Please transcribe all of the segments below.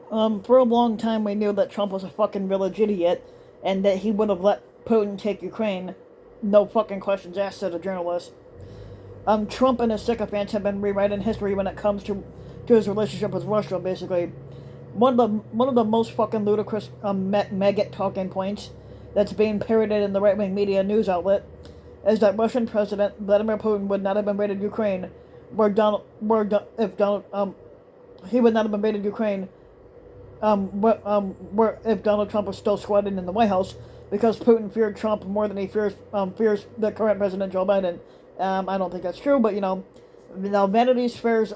For a long time we knew that Trump was a fucking village idiot and that he would have let Putin take Ukraine. No fucking questions asked, said a journalist. Trump and his sycophants have been rewriting history when it comes to his relationship with Russia, basically. One of the most fucking ludicrous maggot talking points that's being parroted in the right wing media news outlet is that Russian President Vladimir Putin would not have invaded Ukraine, if Donald he would not have invaded Ukraine, where if Donald Trump was still squatting in the White House, because Putin feared Trump more than he fears the current President Joe Biden. I don't think that's true, but now Vanity Fair's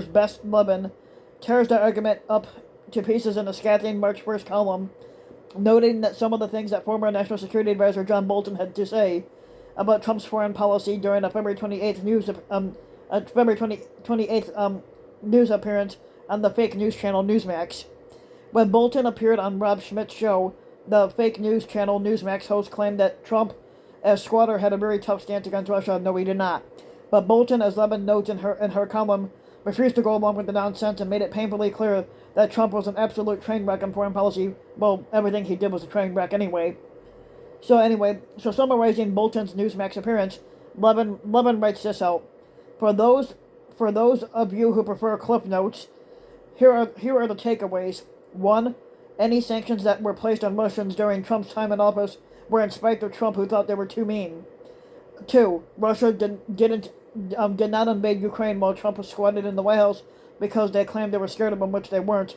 Best Levin tears that argument up to pieces in a scathing March 1st column, noting that some of the things that former National Security Advisor John Bolton had to say about Trump's foreign policy during a February 28th news appearance on the fake news channel Newsmax. When Bolton appeared on Rob Schmidt's show, the fake news channel Newsmax host claimed that Trump, as squatter, had a very tough stance against Russia. No, he did not. But Bolton, as Levin notes in her column, refused to go along with the nonsense and made it painfully clear that Trump was an absolute train wreck in foreign policy. Well, everything he did was a train wreck anyway. So summarizing Bolton's Newsmax appearance, Levin writes this out. For those of you who prefer Cliff Notes, here are the takeaways. 1. Any sanctions that were placed on Russians during Trump's time in office were in spite of Trump, who thought they were too mean. 2. Russia did not invade Ukraine while Trump was squatted in the White House because they claimed they were scared of him, which they weren't.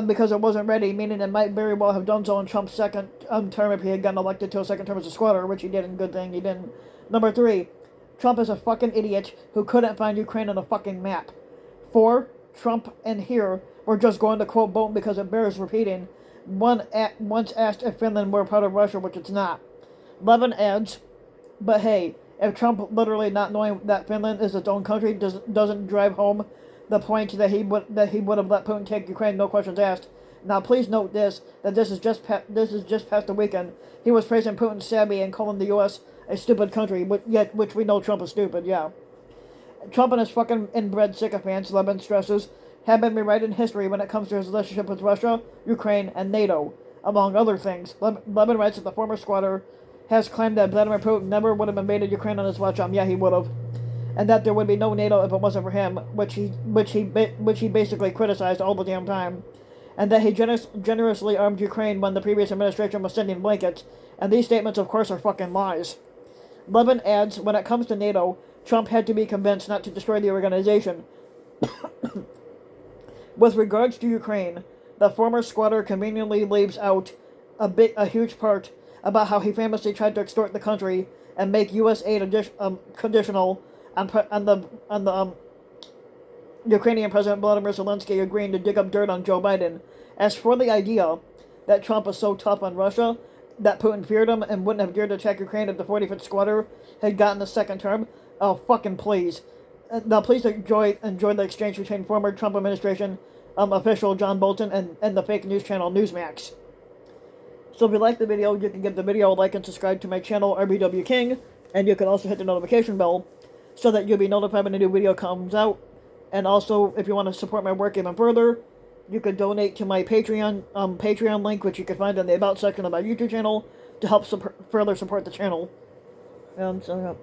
Because it wasn't ready, meaning it might very well have done so in Trump's second term if he had gotten elected to a second term as a squatter, which he didn't. Good thing he didn't. Number 3. Trump is a fucking idiot who couldn't find Ukraine on a fucking map. 4. Trump and here were just going to quote Bolton because it bears repeating. Once asked if Finland were part of Russia, which it's not. Levin adds, but hey, if Trump literally not knowing that Finland is its own country doesn't drive home the point that he would have let Putin take Ukraine, no questions asked. Now, please note that this is just past the weekend. He was praising Putin's savvy and calling the U.S. a stupid country, which we know Trump is stupid. Yeah, Trump and his fucking inbred sycophants, Levin stresses, have been rewriting history when it comes to his relationship with Russia, Ukraine, and NATO, among other things. Levin writes that the former squatter has claimed that Vladimir Putin never would have invaded Ukraine on his watch. Yeah, he would have, and that there would be no NATO if it wasn't for him, which he basically criticized all the damn time, and that he generously armed Ukraine when the previous administration was sending blankets. And these statements, of course, are fucking lies. Levin adds, when it comes to NATO, Trump had to be convinced not to destroy the organization. With regards to Ukraine, the former squatter conveniently leaves out a huge part about how he famously tried to extort the country and make U.S. aid conditional on the Ukrainian President Vladimir Zelensky agreeing to dig up dirt on Joe Biden. As for the idea that Trump was so tough on Russia that Putin feared him and wouldn't have dared to attack Ukraine if the 45th squatter had gotten the second term, oh, fucking please. Now, please enjoy the exchange between former Trump administration official John Bolton and the fake news channel Newsmax. So if you like the video, you can give the video a like and subscribe to my channel, RBW King, and you can also hit the notification bell so that you'll be notified when a new video comes out. And also, if you want to support my work even further, you could donate to my Patreon link, which you can find in the About section of my YouTube channel, to help further support the channel. So, yeah.